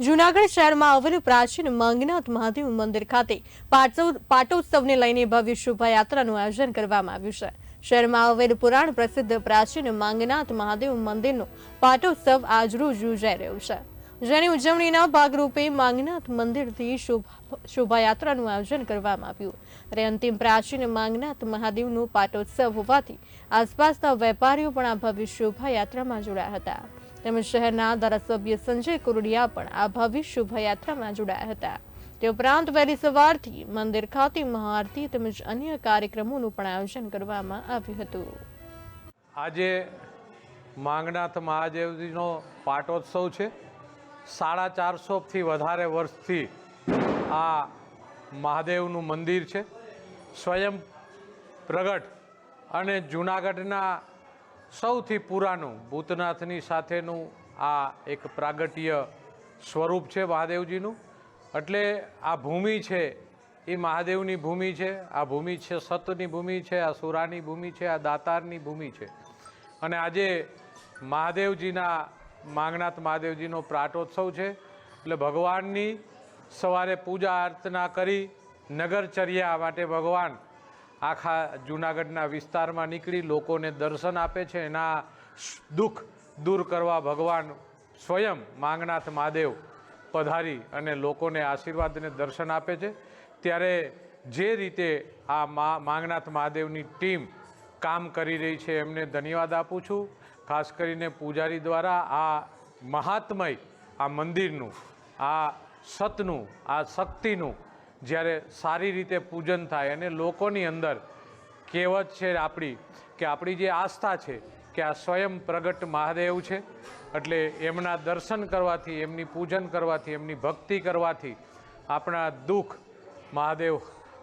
જૂનાગઢ શહેરમાં આવેલું પ્રાચીન માંગનાથ મહાદેવ મંદિર ખાતે પાટોત્સવને લઈને ભવ્ય શોભાયાત્રાનું આયોજન કરવામાં આવ્યું છે। શહેરમાં આવેલ પુરાણ પ્રસિદ્ધ પ્રાચીન માંગનાથ મહાદેવ મંદિરનો પાટોત્સવ આજરોજ યોજાઈ રહ્યો છે, જેની ઉજવણીના ભાગરૂપે માંગનાથ મંદિરથી શોભાયાત્રાનું આયોજન કરવામાં આવ્યું। ત્યારે અંતિમ પ્રાચીન માંગનાથ મહાદેવનો પાટોત્સવ હોવાથી આસપાસના વેપારીઓ પણ આ ભવ્ય શોભાયાત્રામાં જોડાયા હતા। તેમજ શહેરના ધારાસભ્ય સંજય કુરડિયા પણ આ ભવ્ય શોભાયાત્રામાં જોડાયા હતા। તે ઉપરાંત વહેલી સવારથી મંદિર ખાતે મહાઆરતી તેમજ અન્ય કાર્યક્રમોનું પણ આયોજન કરવામાં આવ્યું હતું। આજે માંગનાથ મહાદેવજીનો પાટોત્સવ છે। 450થી વધારે વર્ષથી આ મહાદેવનું મંદિર છે। સ્વયં પ્રગટ અને જૂનાગઢના સૌથી પુરાનું ભૂતનાથની સાથેનું આ એક પ્રાગટ્ય સ્વરૂપ છે મહાદેવજીનું। એટલે આ ભૂમિ છે એ મહાદેવની ભૂમિ છે। આ ભૂમિ છે સતની ભૂમિ છે, આ સુરાની ભૂમિ છે, આ દાતારની ભૂમિ છે। અને આજે મહાદેવજીના માંગનાથ મહાદેવજીનો પાટોત્સવ છે, એટલે ભગવાનની સવારે પૂજા અર્ચના કરી નગરચર્યા માટે ભગવાન આખા જૂનાગઢના વિસ્તારમાં નીકળી લોકોને દર્શન આપે છે। એના દુઃખ દૂર કરવા ભગવાન સ્વયં માંગનાથ મહાદેવ પધારી અને લોકોને આશીર્વાદ અને દર્શન આપે છે। ત્યારે જે રીતે આ માંગનાથ મહાદેવની ટીમ કામ કરી રહી છે એમને ધન્યવાદ આપું છું। ખાસ કરીને પૂજારી દ્વારા આ મહાત્મય આ મંદિરનું, આ સતનું, આ શક્તિનું જ્યારે સારી રીતે પૂજન થાય અને લોકોની અંદર કહેવત છે આપણી કે આપણી જે આસ્થા છે કે આ સ્વયં પ્રગટ મહાદેવ છે, એટલે એમના દર્શન કરવાથી, એમની પૂજન કરવાથી, એમની ભક્તિ કરવાથી આપણા દુઃખ મહાદેવ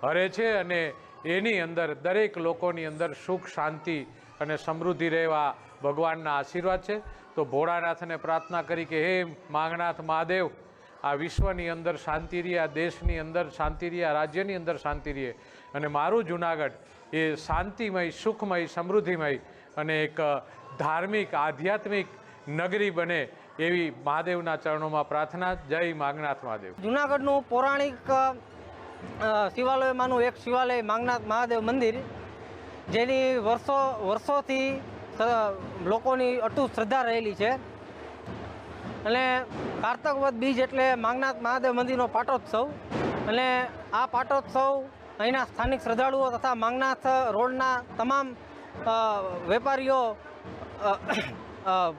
હરે છે અને એની અંદર દરેક લોકોની અંદર સુખ, શાંતિ અને સમૃદ્ધિ રહેવા ભગવાનના આશીર્વાદ છે। તો ભોળાનાથને પ્રાર્થના કરી કે હે માંગનાથ મહાદેવ, આ વિશ્વની અંદર શાંતિ રહે, આ દેશની અંદર શાંતિ રહે, આ રાજ્યની અંદર શાંતિ રહે અને મારું જૂનાગઢ એ શાંતિમય, સુખમય, સમૃદ્ધિમય અને એક ધાર્મિક, આધ્યાત્મિક નગરી બને એવી મહાદેવના ચરણોમાં પ્રાર્થના। જય માંગનાથ મહાદેવ। જૂનાગઢનું પૌરાણિક શિવાલયમાંનું એક શિવાલય માંગનાથ મહાદેવ મંદિર, જેની વર્ષોથી લોકોની અટૂટ શ્રદ્ધા રહેલી છે અને કારતક વદ બીજ એટલે માંગનાથ મહાદેવ મંદિરનો પાટોત્સવ। અને આ પાટોત્સવ અહીંના સ્થાનિક શ્રદ્ધાળુઓ તથા માંગનાથ રોડના તમામ વેપારીઓ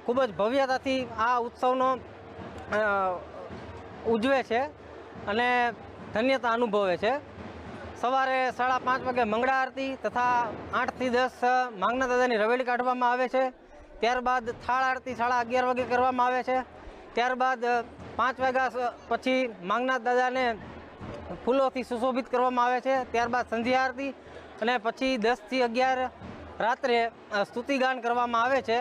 ખૂબ જ ભવ્યતાથી આ ઉત્સવનો ઉજવે છે અને ધન્યતા અનુભવે છે। સવારે 5:30 વાગે મંગળા આરતી તથા 8 થી 10 માંગનાથ દાદાની રવેલી કાઢવામાં આવે છે। ત્યારબાદ થાળ આરતી 11:30 વાગે કરવામાં આવે છે। ત્યારબાદ 5 વાગ્યા પછી માંગનાથ દાદાને ફૂલોથી સુશોભિત કરવામાં આવે છે। ત્યારબાદ સંધ્યા આરતી અને પછી 10 થી 11 રાત્રે સ્તુતિગાન કરવામાં આવે છે।